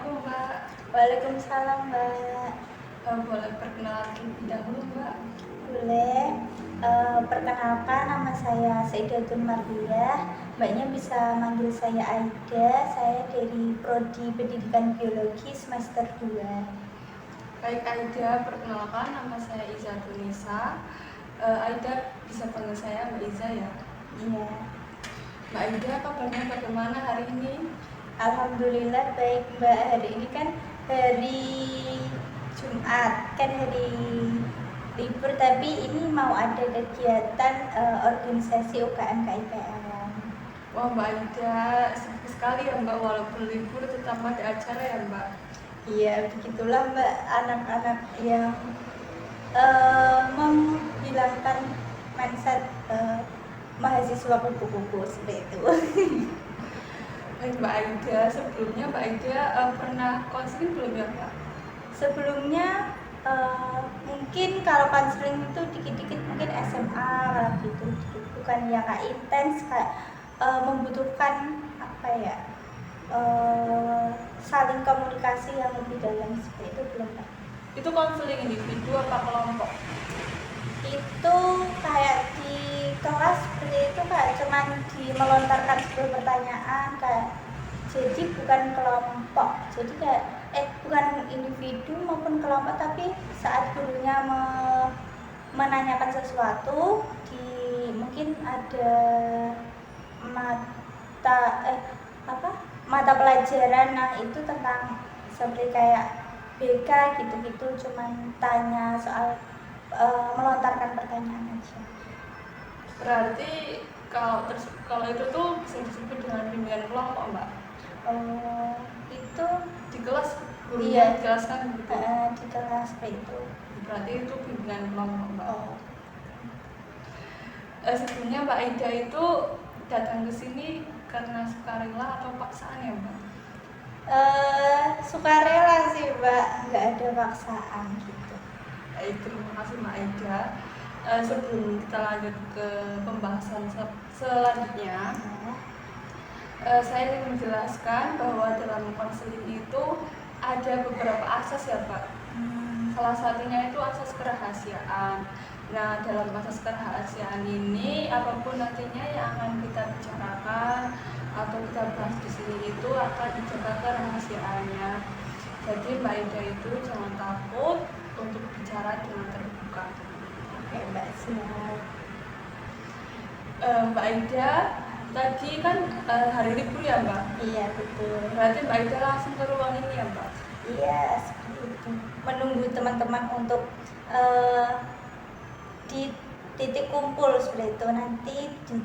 Assalamualaikum Mbak. Waalaikumsalam, Mbak. Boleh perkenalan terlebih dahulu Mbak? Boleh. Perkenalkan, nama saya Saidatun Mardiah. Mbaknya bisa manggil saya Aida. Saya dari Prodi Pendidikan Biologi semester 2. Baik Aida, perkenalkan nama saya Iza Tunisa. Aida bisa panggil saya Mbak Iza ya? Iya. Mbak Aida, kabarnya bagaimana hari ini? Alhamdulillah baik, Mbak. Hari ini kan hari Jumat, kan hari libur, tapi ini mau ada kegiatan organisasi UKM KIPM. Wah Mbak Aida, sibuk sekali ya Mbak, walaupun libur tetap ada acara ya Mbak? Iya, begitulah Mbak, anak-anak yang menghilangkan mindset mahasiswa kupu-kupu seperti itu. Baik Mbak Aida, sebelumnya Mbak Aida pernah konseling belum ya Mbak? Sebelumnya mungkin kalau konseling itu dikit-dikit mungkin SMA gitu, bukan yang kayak intens, kayak membutuhkan apa ya, saling komunikasi yang lebih dalam seperti itu belum pernah. Itu konseling individu apa kelompok? Itu kayak di kelas seperti itu, kayak cuman melontarkan sebuah pertanyaan, kayak jadi bukan kelompok, jadi kayak bukan individu maupun kelompok, tapi saat gurunya menanyakan sesuatu di mungkin ada mata pelajaran, nah itu tentang seperti kayak BK gitu-gitu, cuman tanya soal melontarkan pertanyaan aja. Berarti kalau itu tuh bisa disebut dengan bimbingan kelompok Mbak? Itu Di kelas gurunya dijelaskan gitu? di kelas kayak itu. Berarti itu bimbingan kelompok Mbak? Oh. Sebelumnya Mbak Aida itu datang ke sini karena sukarela atau paksaan ya Mbak? Sukarela sih Mbak, nggak ada paksaan gitu. Terima kasih Mbak Aida. Sebelum kita lanjut ke pembahasan selanjutnya, saya ingin menjelaskan bahwa dalam konseling itu ada beberapa asas ya Pak. Salah satunya itu asas kerahasiaan. Nah, dalam asas kerahasiaan ini, apapun nantinya yang akan kita bicarakan atau kita bahas di sini itu akan dijaga kerahasiaannya. Jadi Mbak Ida itu jangan takut untuk bicara dengan terbuka. Oke Mbak, siap. Mbak Ida, tadi kan hari libur ya Mbak? Iya betul. Berarti Mbak Ida langsung ke ruang ini ya Mbak? Iya, seperti itu. Menunggu teman-teman untuk di titik kumpul seperti itu. Nanti di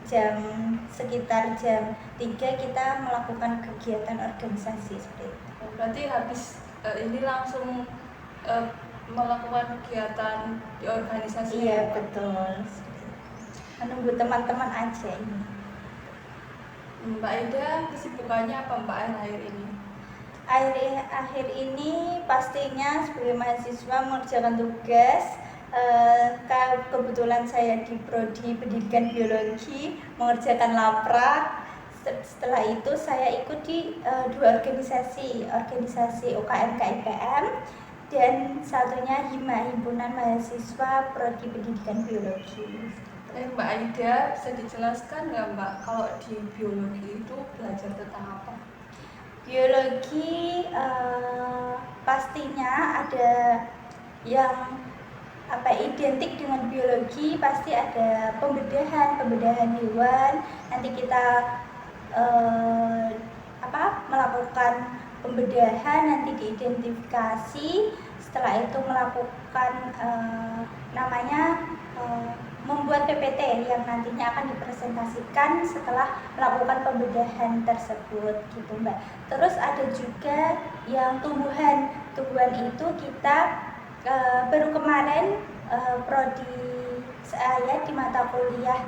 sekitar jam 3 kita melakukan kegiatan organisasi seperti itu. Berarti habis ini langsung melakukan kegiatan di organisasi? Iya betul. Menunggu teman-teman aja ini. Mbak Ida kesibukannya apa Mbak akhir ini? Akhir ini pastinya sebagai mahasiswa mengerjakan tugas. Kebetulan saya di Prodi Pendidikan Biologi mengerjakan laprak. Setelah itu saya ikut di 2 organisasi UKM KIPM dan satunya HIMA, Himpunan Mahasiswa Prodi Pendidikan Biologi. Mbak Aida bisa dijelaskan nggak Mbak kalau di biologi itu belajar tentang apa? Biologi pastinya ada yang identik dengan biologi, pasti ada pembedahan hewan. Nanti kita melakukan pembedahan, nanti diidentifikasi, setelah itu melakukan membuat PPT yang nantinya akan dipresentasikan setelah melakukan pembedahan tersebut gitu Mbak. Terus ada juga yang tumbuhan itu kita baru kemarin prodi saya di mata kuliah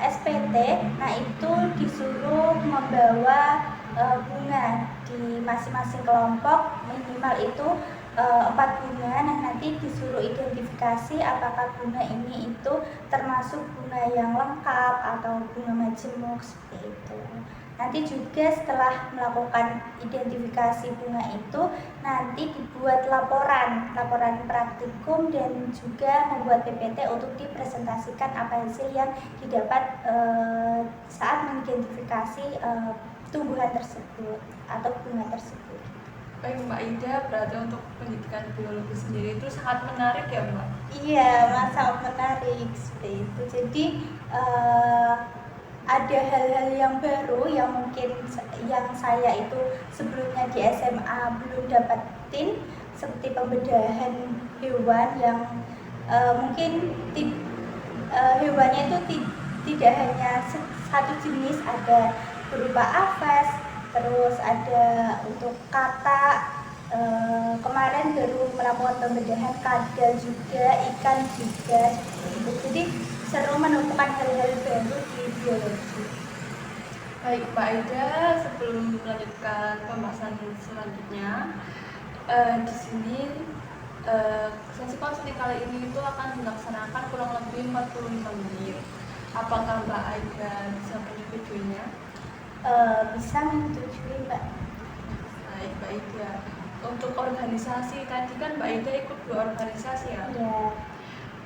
SPT, nah itu disuruh membawa bunga di masing-masing kelompok, minimal itu 4 bunga. Nah nanti disuruh identifikasi apakah bunga ini itu termasuk bunga yang lengkap atau bunga majemuk seperti itu. Nanti juga setelah melakukan identifikasi bunga itu, nanti dibuat laporan praktikum dan juga membuat PPT untuk dipresentasikan apa hasil yang didapat saat mengidentifikasi tumbuhan tersebut atau bunga tersebut. Baik Mbak Ida, berarti untuk pendidikan biologi sendiri itu sangat menarik ya Mbak? Iya, sangat menarik seperti itu. Jadi ada hal-hal yang baru yang mungkin yang saya itu sebelumnya di SMA belum dapetin, seperti pembedahan hewan yang mungkin hewannya itu tidak hanya satu jenis, ada berupa aves, terus ada untuk kata. Kemarin baru melakukan pembedahan kadal juga, ikan juga, jadi seru menemukan hal-hal baru di biologi. Baik Mbak Ida, sebelum melanjutkan pembahasan selanjutnya, di sini sesi konseling kali ini itu akan dilaksanakan kurang lebih 45 menit. Apakah Mbak Ida bisa menyetujuinya? Bisa menyetujui Mbak. Baik Mbak Ida. Untuk organisasi, tadi kan Mbak Ida ikut 2 organisasi ya? Iya.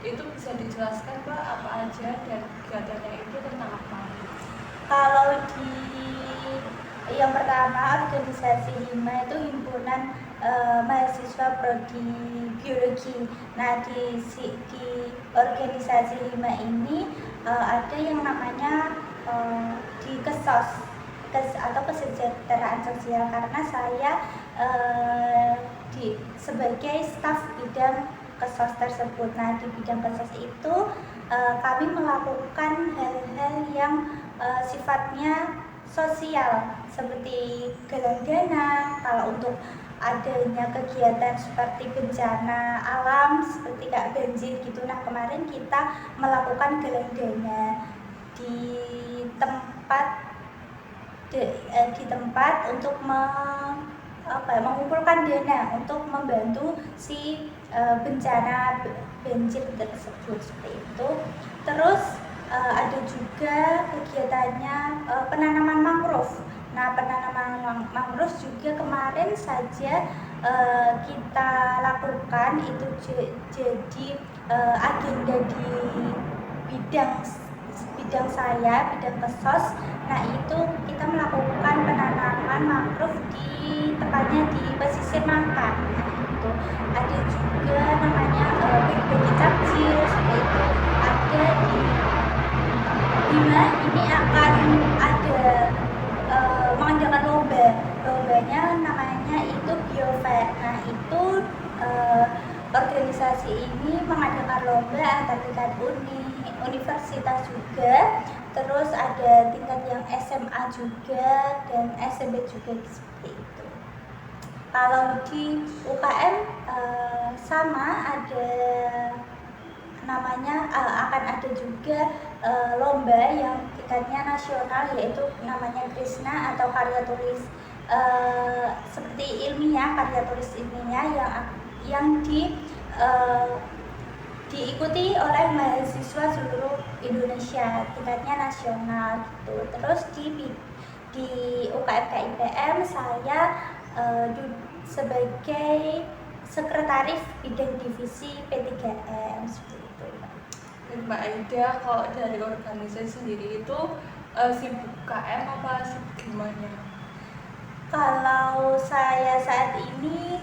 Itu bisa dijelaskan Mbak apa aja dan kegiatannya itu tentang apa? Kalau di yang pertama, organisasi HIMA itu himpunan mahasiswa prodi biologi. Nah di organisasi HIMA ini ada yang namanya di KESOS atau kesejahteraan sosial, karena saya sebagai staf bidang KESOS tersebut. Nah di bidang KESOS itu kami melakukan hal-hal yang sifatnya sosial, seperti galang dana kalau untuk adanya kegiatan seperti bencana alam seperti kayak banjir gitu. Nah kemarin kita melakukan galang dana di tempat untuk mengumpulkan dana untuk membantu si bencana banjir tersebut, seperti itu. Terus ada juga kegiatannya penanaman mangrove. Nah penanaman mangrove juga kemarin saja kita lakukan, itu jadi agenda di bidang saya, bidang KESOS. Nah itu kita melakukan penanaman mangrove tepatnya di pesisir Mangka. Nah itu ada juga namanya bagi takjil, seperti itu ada di Bima. Ini akan ada mengadakan lombanya namanya itu biofair. Nah itu organisasi ini mengadakan lomba antar tingkat universitas juga, terus ada tingkat yang SMA juga dan SMP juga, seperti itu. Kalau di UKM sama, ada namanya akan ada juga lomba yang tingkatnya nasional, yaitu namanya Krishna atau karya tulis seperti ilmiah, karya tulis ilmiah yang diikuti oleh mahasiswa seluruh Indonesia, tingkatnya nasional gitu. Terus di UKM KIPM saya sebagai sekretaris bidang divisi P3M, seperti itu. Mbak Aida, kalau dari organisasi sendiri itu sibuk KM apa sibuk gimana? Kalau saya saat ini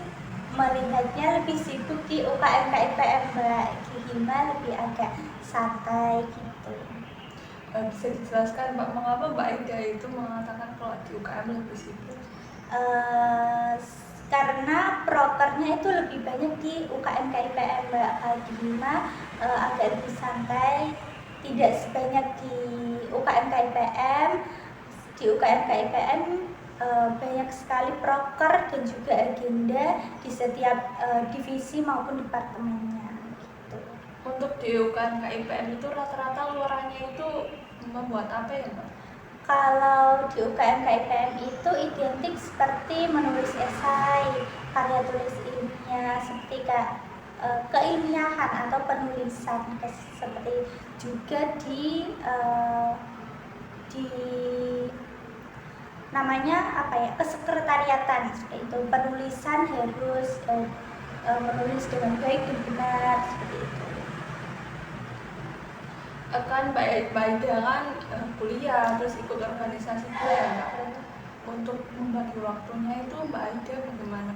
melihatnya lebih sibuk di UKM KIPM Mbak. Di HIMA lebih agak santai gitu. Bisa dijelaskan Mbak, mengapa Mbak Aida itu mengatakan kalau di UKM lebih sibuk? Karena prokernya itu lebih banyak di UKM KIPM Mbak. Di HIMA agak lebih santai, tidak sebanyak di UKM KIPM. Di UKM KIPM banyak sekali proker dan juga agenda di setiap divisi maupun departemennya gitu. Untuk di UKM KIPM itu rata-rata luarannya itu membuat apa ya Mbak? Kalau di UKM KIPM itu identik seperti menulis esai, karya tulis ilmiah, seperti keilmiahan atau penulisan, seperti juga di namanya apa ya, kesekretariatan seperti itu. Penulisan harus menulis dengan baik dan benar seperti itu. Kan Mbak Ida kan kuliah terus ikut organisasi juga ya Mbak. Untuk membagi waktunya itu Mbak Ida bagaimana?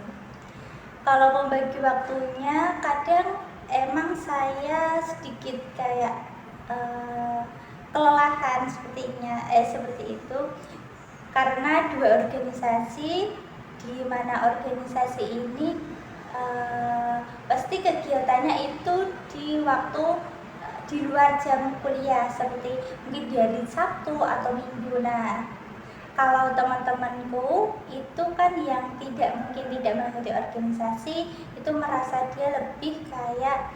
Kalau membagi waktunya kadang emang saya sedikit kayak kelelahan seperti itu, karena dua organisasi, di mana organisasi ini pasti kegiatannya itu di waktu di luar jam kuliah, seperti mungkin di hari Sabtu atau Minggu. Nah, kalau teman-temanku itu kan yang mungkin tidak mengikuti organisasi, itu merasa dia lebih kayak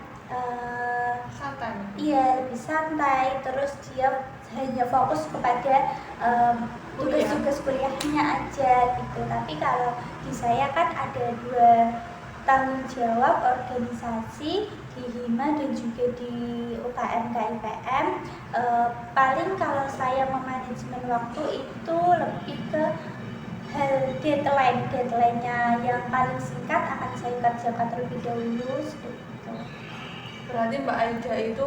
Santai. iya, lebih santai, terus dia hanya fokus kepada tugas-tugas kuliahnya aja gitu. Tapi kalau di saya kan ada dua tanggung jawab organisasi, di HIMA dan juga di UKM KIPM. Paling kalau saya memanajemen waktu itu lebih ke deadline-nya yang paling singkat akan saya kerjakan terlebih dahulu seperti itu. Berarti Mbak Aida itu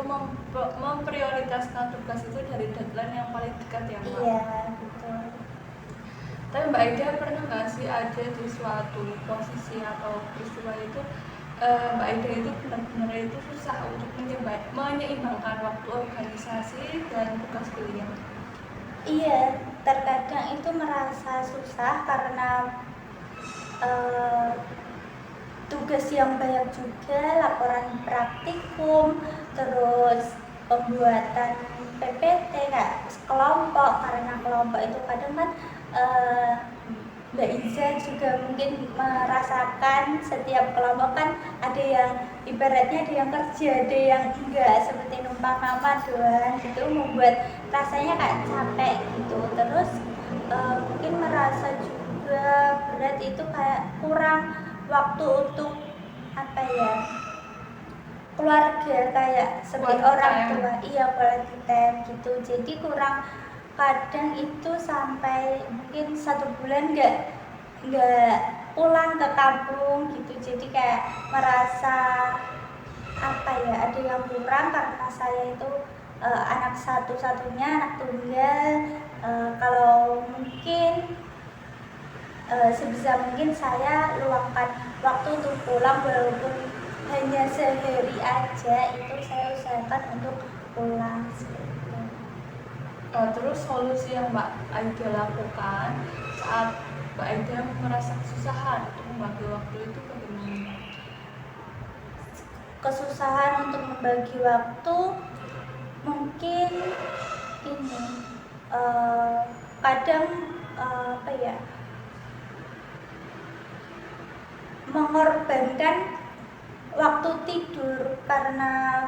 memprioritaskan tugas itu dari deadline yang paling dekat ya Mbak? Iya, betul. Tapi Mbak Aida pernah nggak sih ada di suatu posisi atau peristiwa itu Mbak Aida itu benar-benar itu susah untuk menyeimbangkan waktu organisasi dan tugas kuliah? Iya, terkadang itu merasa susah karena tugas yang banyak juga, laporan praktikum, terus pembuatan PPT kayak kelompok, karena kelompok itu kadang kan Mbak Iza juga mungkin merasakan setiap kelompok kan ada yang ibaratnya ada yang kerja, ada yang enggak, seperti numpang nama doang gitu, membuat rasanya kayak capek gitu. Terus mungkin merasa juga berat itu kayak kurang waktu untuk apa ya, keluarga, kayak seperti orang tua, iya quality time gitu. Jadi kurang, kadang itu sampai mungkin 1 bulan nggak pulang ke kampung gitu. Jadi kayak merasa apa ya, ada yang kurang karena saya itu anak satu-satunya, anak tunggal. Kalau mungkin sebisa mungkin saya luangkan waktu untuk pulang, walaupun hanya sehari aja, itu saya usahakan untuk pulang seperti itu. Terus solusi yang Mbak Aida lakukan saat Mbak Aida merasa kesusahan untuk membagi waktu itu bagaimana? Kesusahan untuk membagi waktu mungkin ini kadang apa ya, mengorbankan waktu tidur karena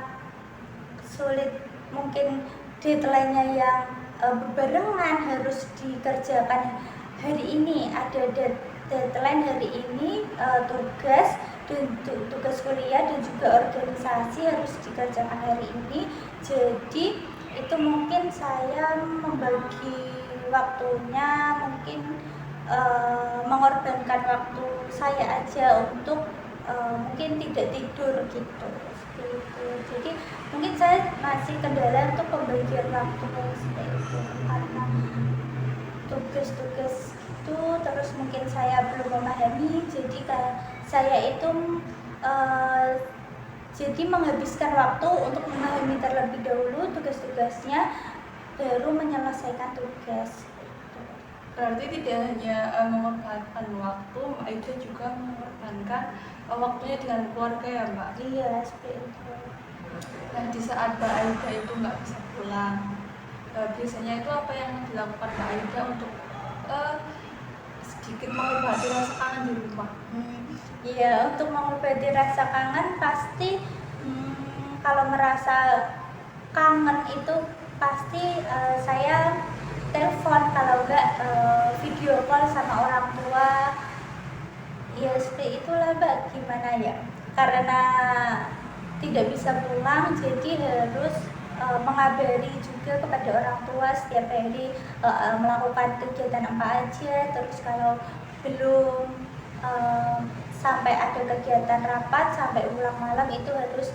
sulit, mungkin deadline-nya yang berbarengan harus dikerjakan hari ini, ada deadline hari ini, tugas kuliah dan juga organisasi harus dikerjakan hari ini. Jadi itu mungkin saya membagi waktunya, mungkin mengorbankan waktu saya aja untuk mungkin tidak tidur gitu. Jadi mungkin saya masih kendala untuk pembagian waktu seperti itu, karena tugas-tugas itu, terus mungkin saya belum memahami, jadi saya itu jadi menghabiskan waktu untuk memahami terlebih dahulu tugas-tugasnya, baru menyelesaikan tugas. Berarti tidak hanya mengorbankan waktu, Mbak Aida juga mengorbankan waktunya dengan keluarga ya Mbak? Iya, seperti itu. Nah, di saat Mbak Aida itu nggak bisa pulang, biasanya itu apa yang dilakukan Mbak Aida untuk sedikit mengobati rasa kangen di rumah? Iya, untuk mengobati rasa kangen pasti kalau merasa kangen itu pasti saya telepon, kalau enggak video call sama orang tua. Ya seperti itulah Mbak, gimana ya, karena tidak bisa pulang jadi harus mengabari juga kepada orang tua setiap hari melakukan kegiatan apa aja. Terus kalau belum sampai ada kegiatan rapat sampai ulang malam itu harus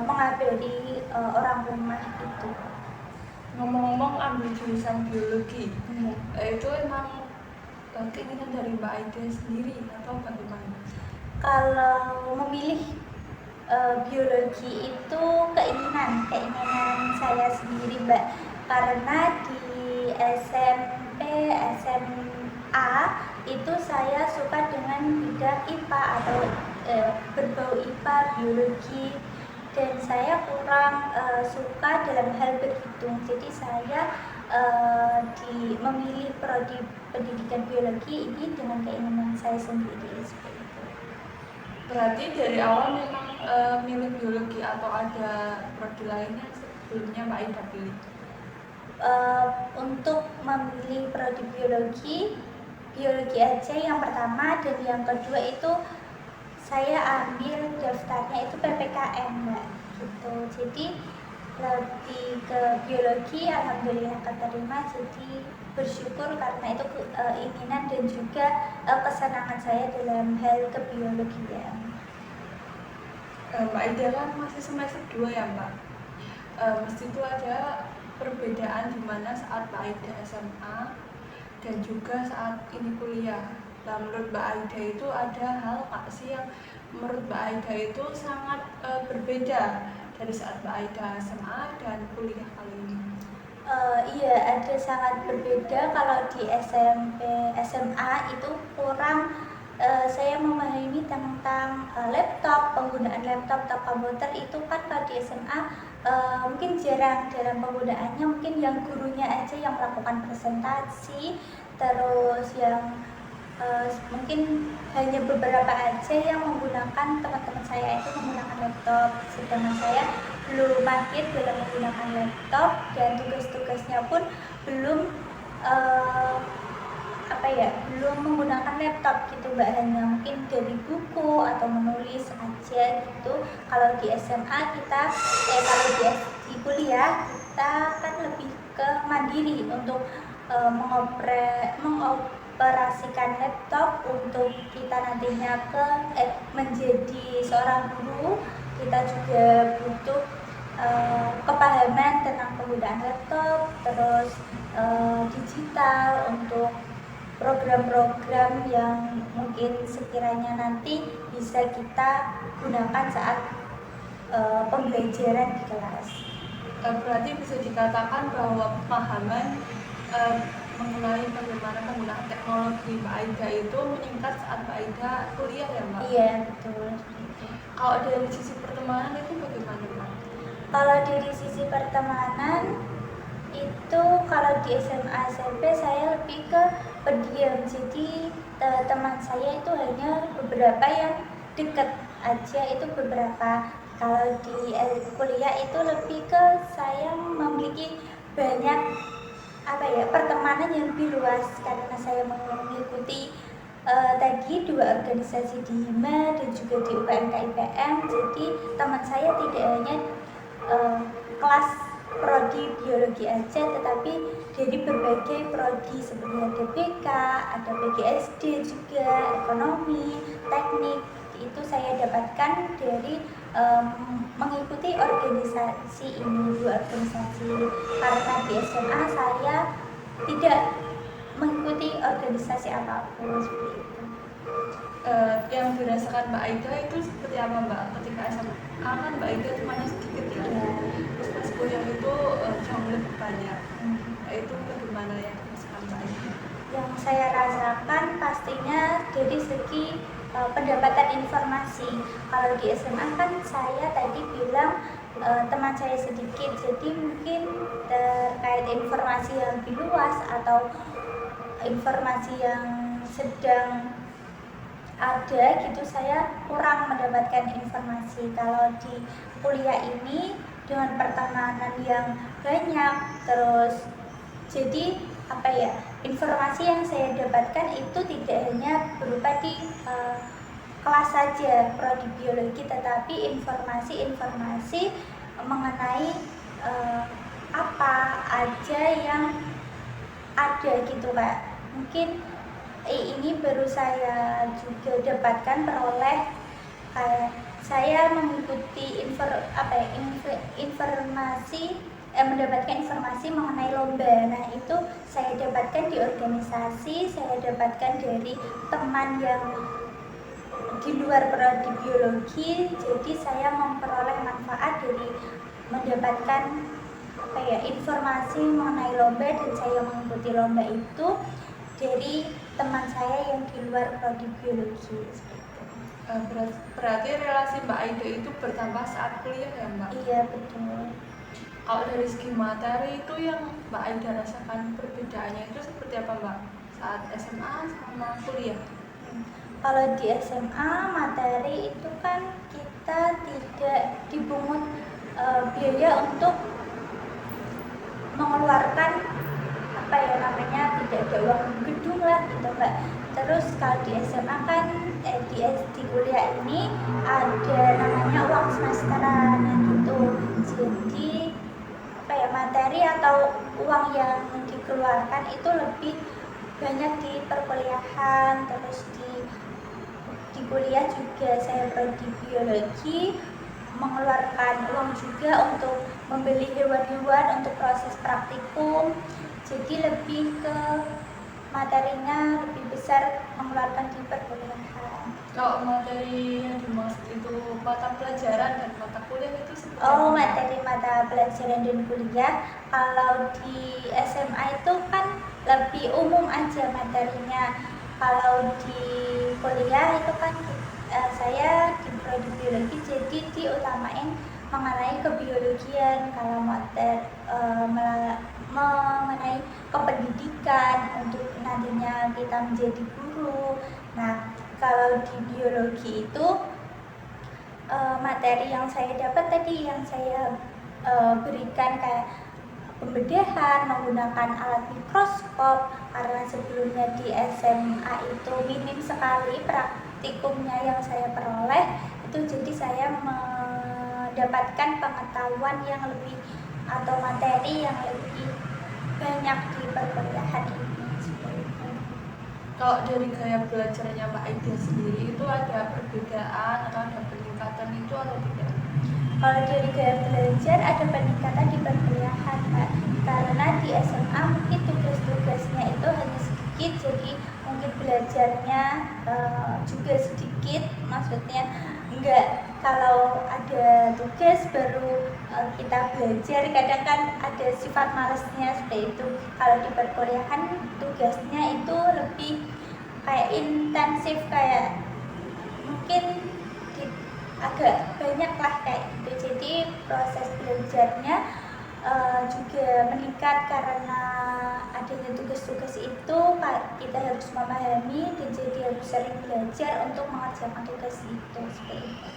mengabari orang rumah itu. Ngomong-ngomong ambil jurusan biologi, Iya. itu emang keinginan dari Mbak Aida sendiri atau bagaimana? Kalau memilih biologi itu keinginan saya sendiri, Mbak, karena di SMP, SMA itu saya suka dengan bidang IPA atau berbau IPA, biologi, dan saya kurang suka dalam hal berhitung. Jadi saya memilih prodi pendidikan biologi ini dengan keinginan saya sendiri seperti itu. Berarti dari awal memang milih biologi atau ada prodi lainnya sebelumnya Mbak Aida pilih? Untuk memilih prodi biologi aja yang pertama, dan yang kedua itu saya ambil daftarnya itu PPKN, Mbak, gitu. Jadi lebih ke biologi, alhamdulillah keterima, jadi bersyukur karena itu keinginan dan juga kesenangan saya dalam hal kebiologian. Mbak Aida kan masih semester 2 ya Mbak? Mesti itu ada perbedaan di mana saat Mbak Aida SMA dan juga saat ini kuliah. Nah, menurut Mbak Aida itu ada hal nggak sih yang menurut Mbak Aida itu sangat berbeda dari saat Mbak Aida SMA dan kuliah kali ini? Iya, ada sangat berbeda. Kalau di SMP, SMA itu kurang saya memahami tentang laptop, penggunaan laptop atau komputer itu kan. Kalau di SMA mungkin jarang dalam penggunaannya, mungkin yang gurunya aja yang melakukan presentasi, terus yang mungkin hanya beberapa aja yang menggunakan, teman-teman saya itu menggunakan laptop, sedangkan saya belum mahir dalam menggunakan laptop dan tugas-tugasnya pun belum belum menggunakan laptop gitu, Mbak, hanya mungkin dari buku atau menulis aja gitu. Kalau di SMA kita di kuliah kita kan lebih ke mandiri untuk mengoperasikan laptop untuk kita nantinya menjadi seorang guru. Kita juga butuh kepahaman tentang penggunaan laptop, terus digital untuk program-program yang mungkin sekiranya nanti bisa kita gunakan saat pembelajaran di kelas. Berarti bisa dikatakan bahwa pemahaman mengenai bagaimana penggunaan teknologi Mbak Aida itu meningkat saat Mbak Aida kuliah ya Mbak? Iya, betul. Kalau dari sisi pertemanan itu bagaimana Mbak? Kalau dari sisi pertemanan itu, kalau di SMA SMP saya lebih ke pendiam, jadi teman saya itu hanya beberapa yang dekat aja, itu beberapa. Kalau di kuliah itu lebih ke saya memiliki banyak pertemanan yang lebih luas karena saya mengikuti tadi 2 organisasi di HIMA dan juga di UKM KIPM. Jadi teman saya tidak hanya kelas prodi biologi aja, tetapi dari berbagai prodi seperti ada BK, ada PGSD juga, ekonomi, teknik. Itu saya dapatkan dari mengikuti organisasi ini, 2 organisasi. Karena di SMA saya tidak mengikuti organisasi apapun seperti itu. Yang dirasakan Mbak Aida itu seperti apa Mbak ketika SMA? Kan Mbak Aida cuma sedikit ya, terus pas kuliah itu jauh lebih banyak. Itu bagaimana yang dirasakan Mbak Aida? Yang saya rasakan pastinya dari segi pendapatan informasi. Kalau di SMA kan saya tadi bilang teman saya sedikit, jadi mungkin terkait informasi yang lebih luas atau informasi yang sedang ada gitu, saya kurang mendapatkan informasi. Kalau di kuliah ini dengan pertemanan yang banyak, terus jadi informasi yang saya dapatkan itu tidak hanya berupa di kelas saja prodi biologi, tetapi informasi-informasi mengenai eh, apa aja yang ada gitu Kak. Mungkin ini baru saya juga dapatkan peroleh kayak saya mengikuti informasi mendapatkan informasi mengenai lomba. Nah itu saya dapatkan di organisasi, saya dapatkan dari teman yang di luar prodi biologi. Jadi saya memperoleh manfaat dari mendapatkan informasi mengenai lomba, dan saya mengikuti lomba itu dari teman saya yang di luar prodi biologi. Berarti relasi Mbak Aida itu bertambah saat kuliah ya Mbak? Iya betul. Kalau dari segi materi itu yang Mbak Aida rasakan perbedaannya itu seperti apa Mbak? Saat SMA sama kuliah? Kalau di SMA materi itu kan kita tidak dipungut biaya untuk mengeluarkan tidak ada uang gedung lah gitu Mbak. Terus kalau di SMA kan di kuliah ini ada namanya uang semesteran gitu. Jadi materi atau uang yang dikeluarkan itu lebih banyak di perkuliahan. Terus di kuliah juga saya prodi biologi, mengeluarkan uang juga untuk membeli hewan-hewan untuk proses praktikum. Jadi lebih ke materinya lebih besar mengeluarkan di perkuliahan. Kalau materi yang dimaksud itu mata pelajaran dan mata kuliah itu seperti apa? apa? Materi mata pelajaran dan kuliah. Kalau di SMA itu kan lebih umum aja materinya. Kalau di kuliah itu kan saya di prodi biologi, jadi diutamain mengenai kebiologian. Kalau mengenai kependidikan untuk nantinya kita menjadi guru. Nah, kalau di biologi itu materi yang saya dapat tadi yang saya berikan kayak pembedahan menggunakan alat mikroskop, karena sebelumnya di SMA itu minim sekali praktikumnya yang saya peroleh itu, jadi saya mendapatkan pengetahuan yang lebih atau materi yang lebih banyak di perkuliahan ini. Kalau dari gaya belajarnya Mbak Aida sendiri itu ada perbedaan atau ada peningkatan itu atau tidak? Kalau dari gaya belajar ada peningkatan di perkuliahan Kak, karena di SMA mungkin tugas-tugasnya itu hanya sedikit, jadi mungkin belajarnya juga sedikit, maksudnya enggak kalau ada tugas baru kita belajar, kadang kan ada sifat malesnya seperti itu. Kalau di perkuliahan tugasnya itu lebih kayak intensif, kayak mungkin agak banyak lah kayak gitu. Jadi proses belajarnya juga meningkat karena adanya tugas-tugas itu. Kita harus memahami dan jadi harus sering belajar untuk mengerjakan tugas itu seperti itu.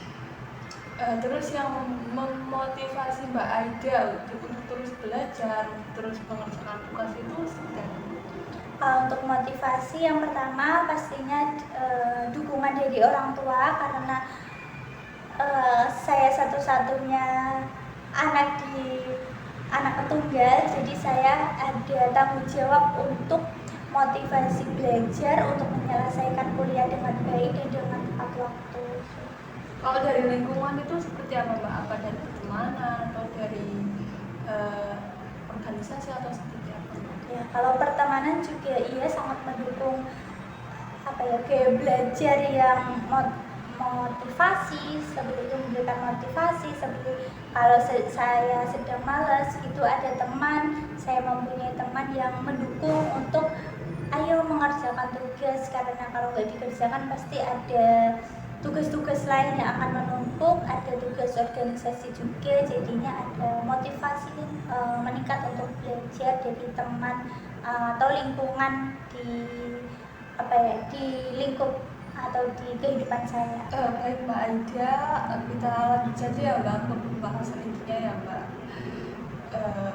Terus yang memotivasi Mbak Aida untuk terus belajar, terus mengerjakan tugas itu seperti apa? Untuk motivasi yang pertama pastinya dukungan dari orang tua, karena saya satu-satunya anak ketunggal, jadi saya ada tanggung jawab untuk motivasi belajar untuk menyelesaikan kuliah dengan baik dan dengan tepat waktu. Kalau dari lingkungan itu seperti apa Mbak? Apa dari pertemanan atau dari organisasi atau seperti apa? Ya, kalau pertemanan juga iya sangat mendukung kayak belajar yang motivasi, seperti itu, memberikan motivasi. Seperti kalau saya sedang malas itu ada teman, saya mempunyai teman yang mendukung untuk ayo mengerjakan tugas, karena kalau nggak dikerjakan pasti ada tugas-tugas lain yang akan menumpuk, ada tugas organisasi juga, jadinya ada motivasi meningkat untuk belajar dari teman atau lingkungan di lingkup atau di kehidupan saya. Baik Mbak Aida, kita lanjut saja ya Mbak ke pembahasan intinya ya Mbak.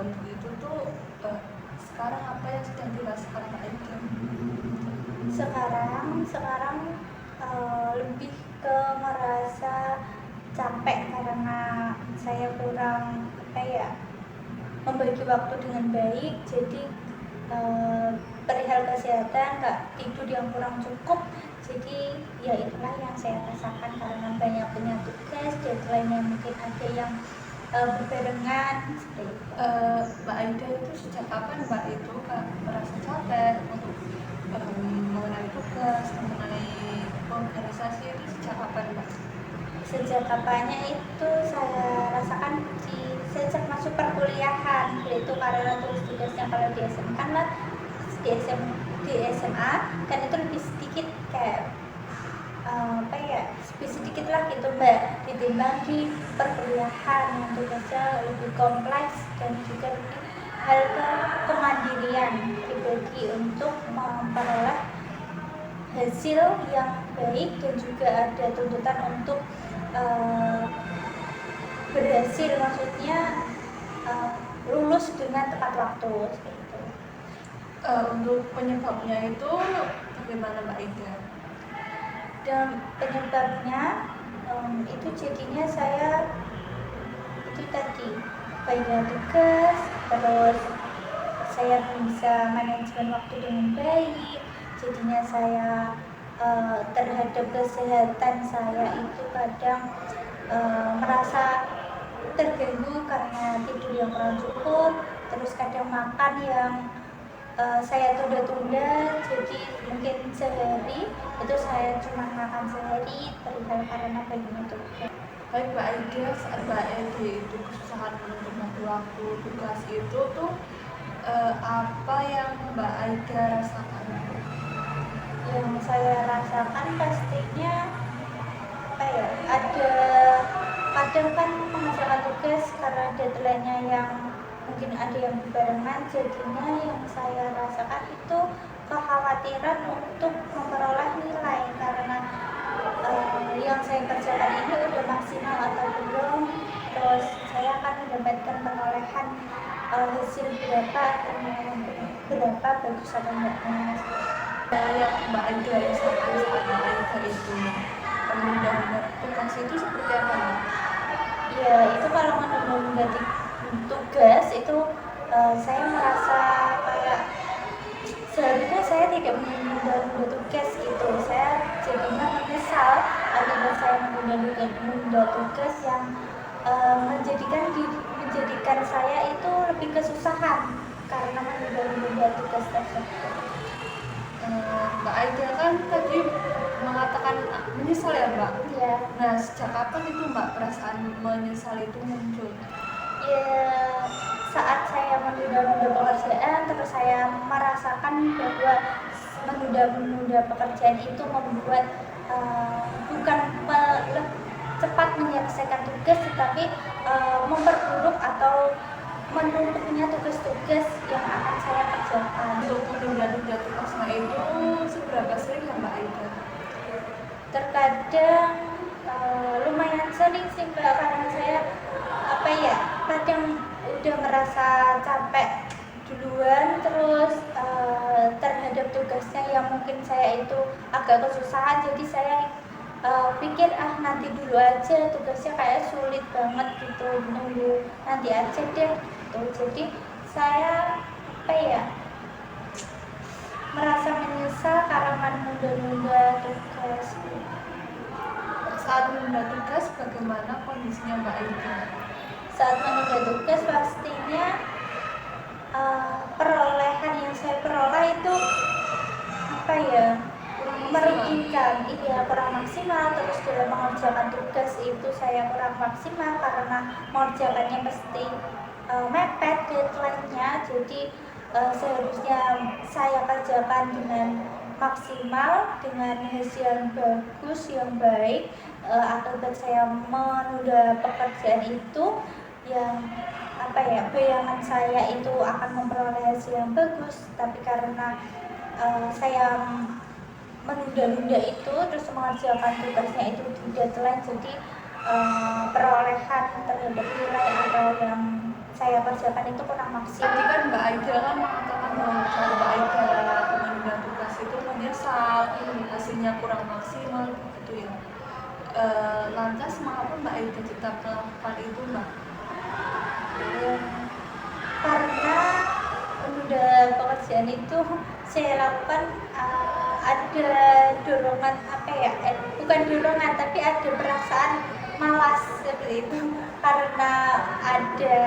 Untuk itu tuh sekarang apa yang sedang dirasakan Mbak Aida? Sekarang lebih ke merasa capek karena saya kurang membagi waktu dengan baik. Jadi perihal kesehatan nggak tidur yang kurang cukup. Jadi ya itulah yang saya rasakan karena banyaknya tugas, deadline yang mungkin ada yang berbarengan seperti itu. Mbak Aida itu sejak kapan Mbak itu merasa capek untuk mengenai tugas, mengenai organisasi itu sejak kapan Mbak? Sejak kapannya itu saya rasakan sejak masuk perkuliahan, yaitu karena tugas-tugasnya kalau di SMA kan lah di SMA kan itu lebih sedikit kayak lebih sedikit lah gitu Mbak ditimbang di perkuliahan yang tugasnya lebih kompleks dan juga lebih hal kemandirian pribadi untuk memperoleh hasil yang baik dan juga ada tuntutan untuk berhasil, maksudnya lulus dengan tepat waktu seperti itu. Untuk penyebabnya itu bagaimana Mbak Aida? Dan penyebabnya itu jadinya saya itu tadi banyak tugas, terus saya bisa manajemen waktu dengan baik, jadinya saya terhadap kesehatan saya itu kadang merasa terganggu karena tidur yang kurang cukup, terus kadang makan yang saya tunda-tunda, jadi mungkin sehari itu saya cuma makan sehari perihal karena banyak tugas. Baik Mbak Aida, saat Mbak Aida itu kesusahan untuk membagi waktu tugas itu tuh apa yang Mbak Aida rasakan? Yang saya rasakan pastinya ada kadang kan mengerjakan tugas karena deadline-nya yang mungkin ada yang berbarengan, jadinya yang saya rasakan itu kekhawatiran untuk memperoleh nilai karena yang saya kerjakan ini udah maksimal atau belum, terus saya akan mendapatkan perolehan hasil berapa bagus atau enggaknya. Yang Mbak Aida rasakan saat Mbak Aida itu menunda tugas itu seperti apa? Ya itu kalau menunda tugas itu saya merasa kayak seharusnya saya tidak menunda tugas gitu. Saya jadinya menyesal akibat saya menunda tugas yang menjadikan saya itu lebih kesusahan karena menunda tugas tersebut. Mbak Aida kan tadi mengatakan menyesal ya Mbak? Iya. Nah sejak kapan itu Mbak perasaan menyesal itu muncul? Ya saat saya menunda pekerjaan, terus saya merasakan bahwa menunda pekerjaan itu membuat bukan cepat menyelesaikan tugas, tetapi memperburuk atau menumpuknya tugas-tugas yang akan saya kerjakan. Untuk menunda tugasnya itu seberapa sering ya Mbak Aida? Terkadang lumayan sering sih Mbak, karena saya kadang udah merasa capek duluan, terus terhadap tugasnya yang mungkin saya itu agak kesusahan, jadi saya pikir nanti dulu aja, tugasnya kayak sulit banget gitu, nunggu nanti aja deh gitu. Jadi saya merasa menyesal karena menunda tugas. Saat menunda tugas bagaimana kondisinya Mbak Aida? Saat menunda tugas pastinya perolehan yang saya peroleh itu merugikan, kurang maksimal. Terus dalam mengerjakan tugas itu saya kurang maksimal karena mengerjakannya pasti mepet deadline-nya, jadi seharusnya saya kerjakan dengan maksimal dengan hasil yang bagus, yang baik. Akibat saya menunda pekerjaan itu yang bayangan saya itu akan memperoleh hasil yang bagus, tapi karena saya menunda itu terus mengerjakan tugasnya itu di deadline, jadi perolehan terhadap nilai atau yang saya kerjakan itu kurang maksimal. Tadi kan Mbak Aida kan mengatakan bahwa kalau Mbak Aida menunda tugas itu menyesal, hasilnya kurang maksimal gitu ya. Lantas mengapa Mbak Aida tetap melakukan itu Mbak? karena menunda pekerjaan itu saya lakukan ada dorongan apa ya, bukan dorongan tapi ada perasaan malas seperti itu, karena ada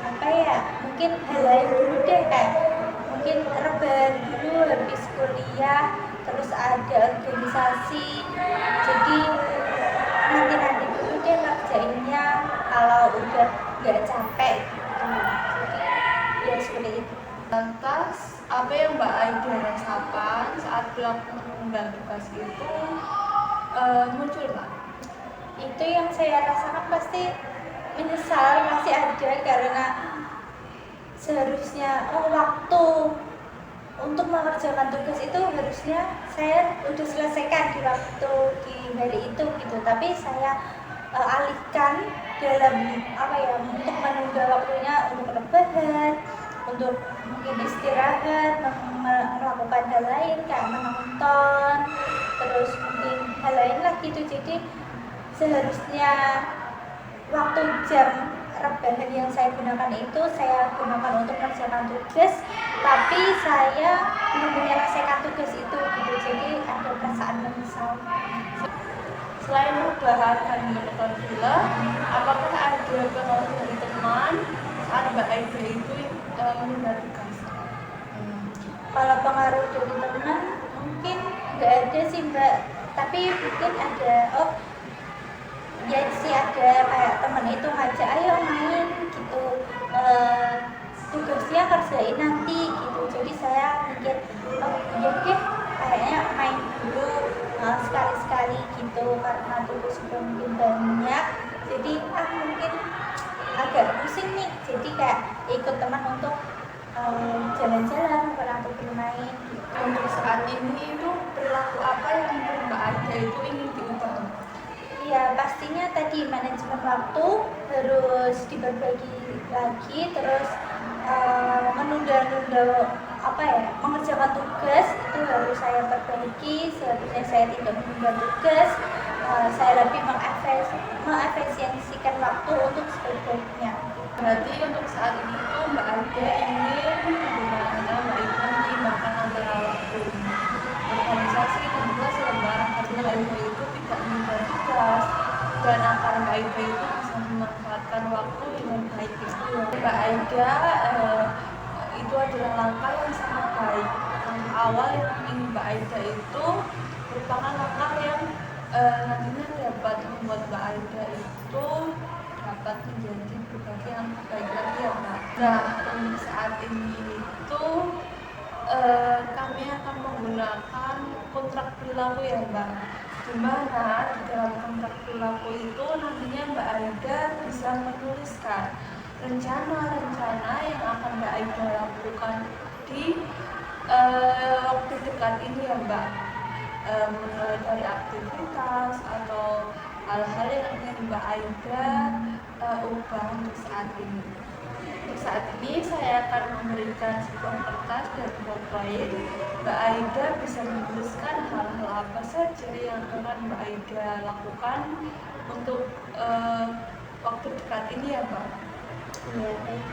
apa ya, mungkin hal lain dulu deh, kayak mungkin rebahan dulu habis kuliah, terus ada organisasi, jadi nanti dulu deh ngerjainnya kalau udah nggak capek gitu. Jadi ya seperti itu. Lantas, apa yang Mbak Aida rasakan saat pelaku menunda tugas itu muncul, Pak? Itu yang saya rasakan pasti menyesal masih ada, karena seharusnya waktu untuk mengerjakan tugas itu harusnya saya udah selesaikan di waktu di hari itu gitu, tapi saya alihkan dalam apa ya, untuk menunda waktunya untuk rebahan, untuk mungkin istirahat, melakukan hal lain kayak menonton, terus mungkin hal lain lah gitu. Jadi seharusnya waktu jam rebahan yang saya gunakan itu saya gunakan untuk mengerjakan tugas, tapi saya belum menyelesaikan tugas itu gitu. Jadi ada perasaan menyesal. Selain rebahan dan menonton film, apakah ada pengaruh dari teman saat Mbak Aida itu menunda tugas? Kalau pengaruh dari teman mungkin nggak ada sih Mbak, tapi mungkin ada, ya sih ada, kayak temen itu ngajak ayo main gitu, tugasnya kerjain nanti gitu. Jadi saya mikir, ya deh kayaknya main dulu sekali-sekali gitu, karena tugas sudah mungkin banyak, jadi mungkin agak pusing nih, jadi kayak ikut teman untuk jalan-jalan atau bermain. Untuk saat ini itu perilaku apa yang menurut Mbak Aida itu ingin diubah? Ya pastinya tadi manajemen waktu harus diberbagi lagi, terus menunda-nunda apa ya, mengerjakan tugas itu harus saya perbaiki. Seharusnya saya tidak menunda tugas, saya lebih mengefisiensikan waktu untuk sebaik-baiknya. Berarti untuk saat ini itu Mbak Aida ingin bagaimana Mbak Aida menyeimbangkan antara waktu organisasi dan juga selebaran, karena Mbak Aida itu tidak menunda tugas dan agar Mbak Aida itu bisa memanfaatkan waktu dengan baik. Mbak Aida itu adalah langkah yang sangat baik. Langkah awal yang ingin Mbak Aida itu merupakan langkah yang nantinya dapat membuat Mbak Aida itu dapat menjadi pribadi yang baik lagi ya Mbak. Nah, untuk saat ini itu kami akan menggunakan kontrak perilaku ya Mbak, di mana di dalam kontrak perilaku itu nantinya Mbak Aida bisa menuliskan rencana-rencana yang akan Mbak Aida lakukan di waktu dekat ini ya Mbak, mulai dari aktivitas atau hal-hal yang ingin Mbak Aida ubah untuk saat ini. Untuk saat ini saya akan memberikan sebuah kertas dan poin. Mbak Aida bisa menuliskan hal-hal apa saja yang akan Mbak Aida lakukan untuk waktu dekat ini ya Mbak. Iya, baik.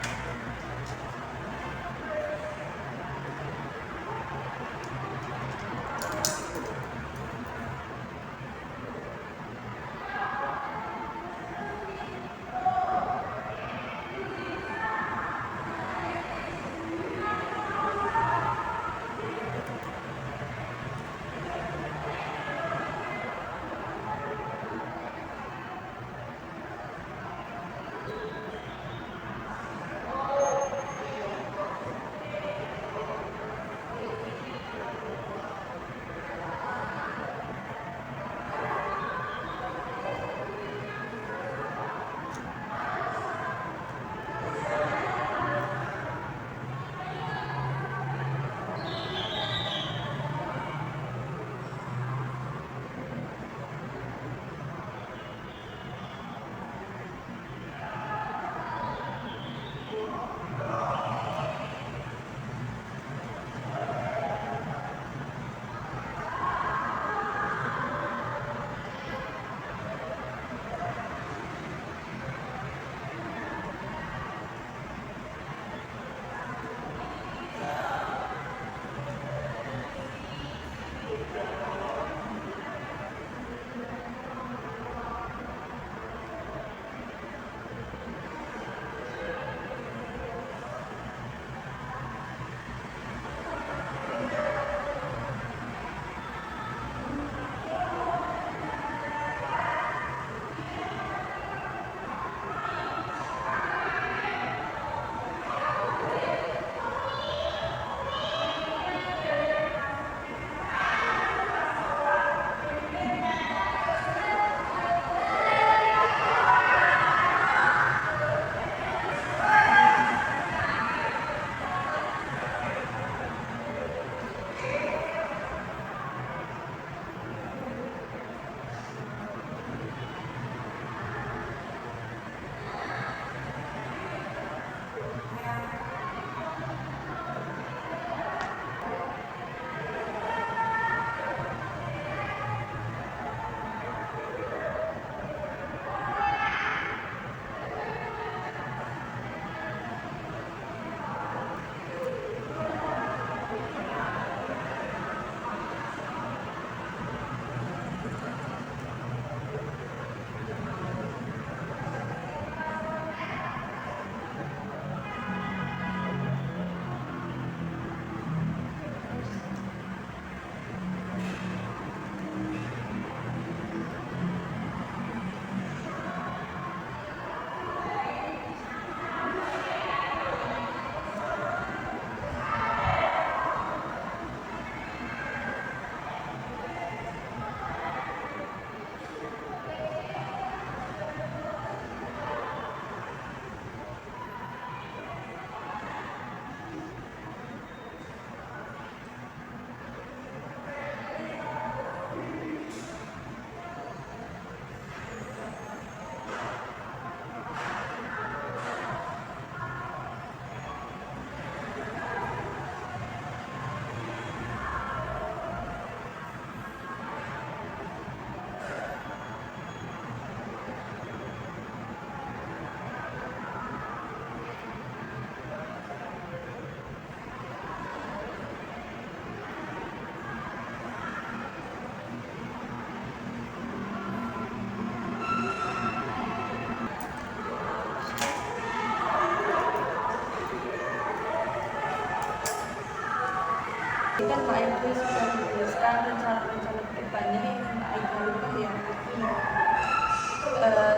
kan Mbak Aida sudah menuliskan rencana-rencana kedepannya yang Mbak Aida ubah ya.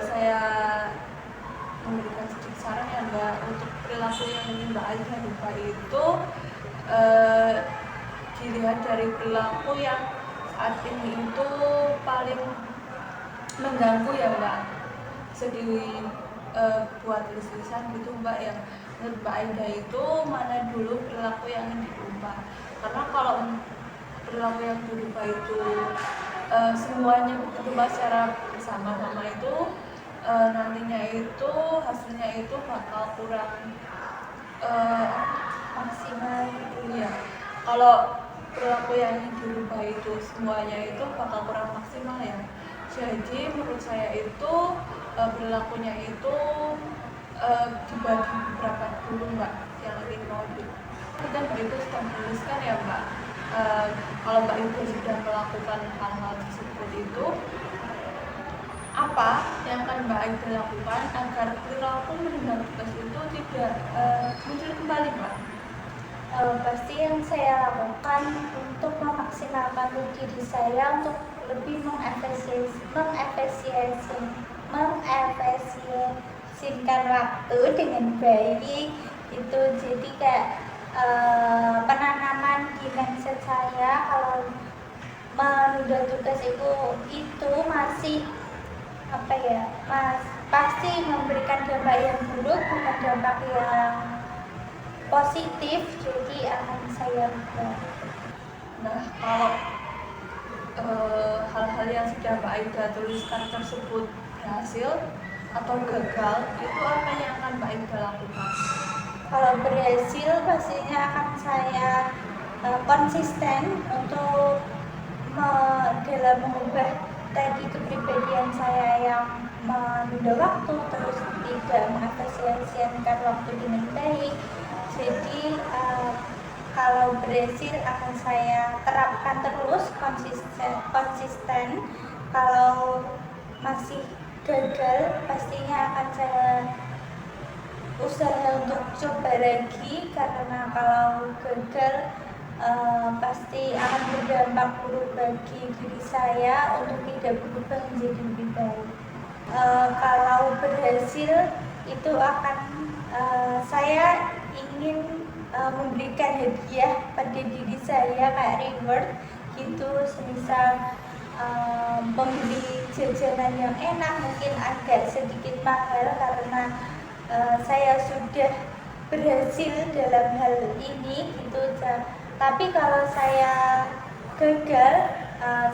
Saya memberikan sedikit saran ya Mbak, untuk perilaku yang ingin Mbak Aida ubah itu dilihat dari perilaku yang saat ini itu paling mengganggu ya Mbak. Sedih buat tulisan gitu Mbak, yang menurut Mbak Aida itu mana dulu perilaku yang ingin diubah. Karena kalau perilaku yang diubah itu semuanya berubah secara bersama-sama itu nantinya itu hasilnya itu bakal kurang maksimal gitu ya. Kalau perilaku yang dirubah itu semuanya itu bakal kurang maksimal ya. Jadi menurut saya itu perilakunya itu dibagi beberapa dulu Mbak yang ingin mau dan begitu sudah menuliskan ya Mbak. Kalau Mbak Ibu sudah melakukan hal-hal tersebut itu, apa yang akan Mbak Aida lakukan agar perilaku menunda tugas itu tidak muncul kembali Mbak? Pasti yang saya lakukan untuk memaksimalkan diri saya untuk lebih mengefisiensikan waktu dengan baik itu. Jadi kayak penanaman di mindset saya kalau menunda tugas itu masih pasti memberikan dampak yang buruk, bukan dampak yang positif, jadi akan saya ubah. Nah, kalau hal-hal yang sudah Mbak Aida tuliskan tersebut berhasil atau gagal, itu apa yang akan Mbak Aida lakukan? Kalau berhasil, pastinya akan saya konsisten untuk dalam mengubah tadi kepribadian saya yang menunda waktu, terus tidak mengefisiensikan waktu dengan baik. Jadi kalau berhasil akan saya terapkan terus konsisten. Kalau masih gagal, pastinya akan saya usaha untuk coba lagi, karena kalau gagal pasti akan berdampak buruk bagi diri saya untuk tidak berubah menjadi lebih baik. Kalau berhasil itu akan saya ingin memberikan hadiah pada diri saya, kayak reward gitu, semisal membeli jajanan yang enak, mungkin agak sedikit mahal karena saya sudah berhasil dalam hal ini gitu. Tapi kalau saya gagal,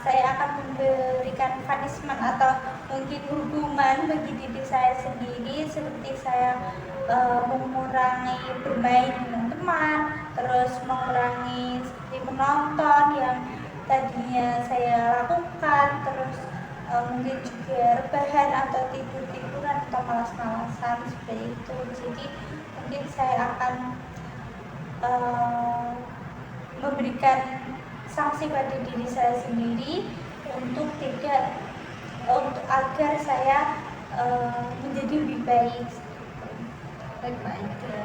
saya akan memberikan punishment atau mungkin hukuman bagi diri saya sendiri, seperti saya mengurangi bermain dengan teman, terus mengurangi seperti menonton yang tadinya saya lakukan, terus mungkin juga rebahan atau tidur-tiduran atau malas-malasan seperti itu. Jadi mungkin saya akan memberikan sanksi pada diri saya sendiri agar saya menjadi lebih baik. Baik Mbak Aida.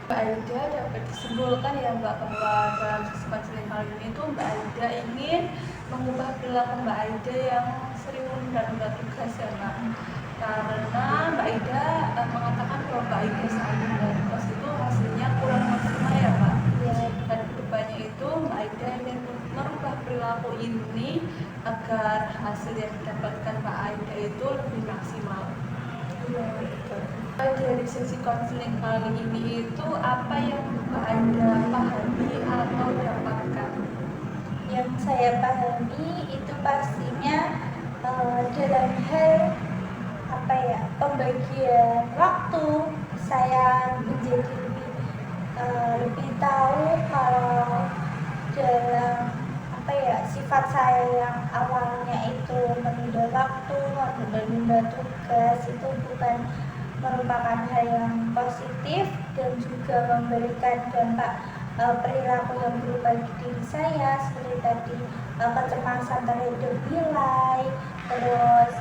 Mbak Aida dapat disimpulkan ya Mbak, bahwa dalam sesi konseling kali ini itu Mbak Aida ingin mengubah perilaku Mbak Aida yang sering menunda tugas ya Mbak. Karena Mbak Aida mengatakan bahwa Mbak Aida saat menunda tugas itu hasilnya kurang maksimal ya Mbak. Dan kedepannya itu Mbak Aida ingin merubah perilaku ini agar hasil yang didapatkan Mbak Aida itu lebih maksimal. Dari sesi konseling kali ini itu apa yang Mbak Aida pahami atau dapatkan? Yang saya pahami itu pastinya dalam hal pembagian waktu, saya menjadi lebih tahu kalau dalam sifat saya yang awalnya itu menunda waktu, menunda tugas itu bukan merupakan hal yang positif dan juga memberikan dampak perilaku yang berubah di diri saya, seperti tadi kecemasan terhadap nilai, terus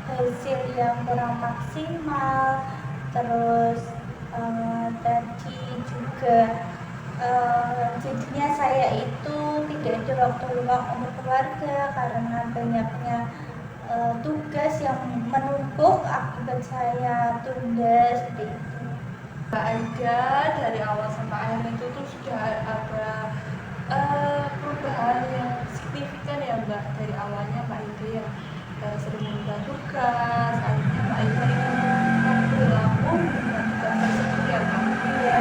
hasil yang kurang maksimal, terus tadi juga Jadinya saya itu tidak ada waktu luang untuk keluarga karena banyaknya tugas yang menumpuk akibat saya tunda seperti itu. Mbak Aida dari awal sampai akhir itu tuh sudah ada perubahan yang signifikan ya Mbak. Dari awalnya Mbak Aida yang sering menunda tugas, akhirnya Mbak Aida itu berlaku dengan tugas tersebut ya Mbak. Iya.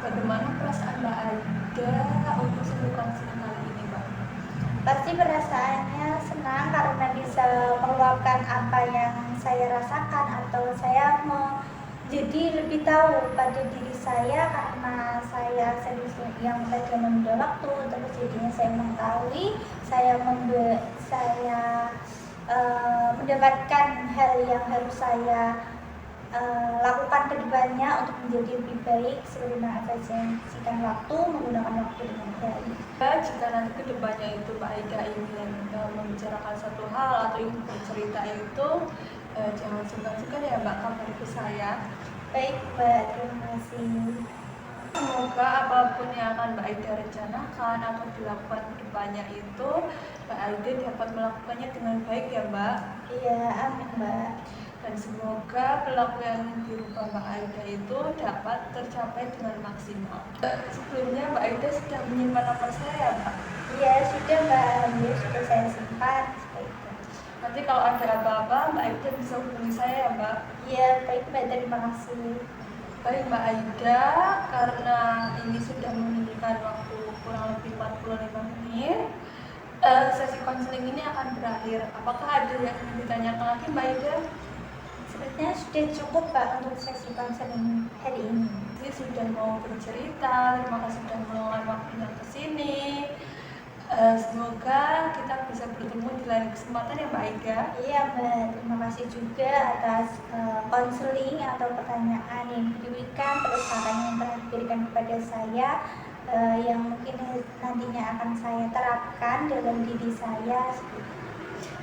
Bagaimana perasaan Mbak Aida untuk melakukan kali ini Mbak? Pasti perasaannya senang karena bisa meluapkan apa yang saya rasakan atau saya jadi lebih tahu pada diri saya karena saya yang tadi menunda waktu, terus jadinya saya mengetahui saya mendapatkan hal yang harus saya lakukan ke depannya untuk menjadi lebih baik, seperti mengefisiensikan waktu, menggunakan waktu dengan baik. Jika nanti kedepannya itu Mbak Aida ingin membicarakan satu hal atau ingin bercerita itu jangan sungkan-sungkan ya Mbak kabari ke saya. Baik Mbak, terima kasih. Semoga apapun yang akan Mbak Aida rencanakan atau dilakukan kedepannya itu Mbak Aida dapat melakukannya dengan baik ya Mbak. Iya, amin Mbak. Dan semoga perilaku yang dirubah Mbak Aida itu dapat tercapai dengan maksimal. Sebelumnya Mbak Aida sudah menyimpan nomor saya ya Mbak? Iya sudah Mbak, alhamdulillah sudah saya simpan seperti itu. Nanti kalau ada apa-apa Mbak Aida bisa hubungi saya ya Mbak. Iya baik Mbak, terima kasih. Baik Mbak Aida, karena ini sudah menunjukkan waktu kurang lebih 45 menit, sesi konseling ini akan berakhir. Apakah ada yang ingin ditanyakan lagi Mbak Aida? Sepertinya sudah cukup Pak untuk sesi konseling hari ini. Jadi sudah mau bercerita, terima kasih sudah meluangkan waktunya ke sini. Semoga kita bisa bertemu di lain kesempatan ya Mbak Aida. Iya Mbak, terima kasih juga atas konseling atau pertanyaan yang diberikan, terus saran yang telah diberikan kepada saya yang mungkin nantinya akan saya terapkan dalam diri saya.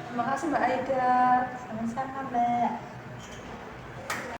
Terima kasih Mbak Aida. Sama-sama Mbak.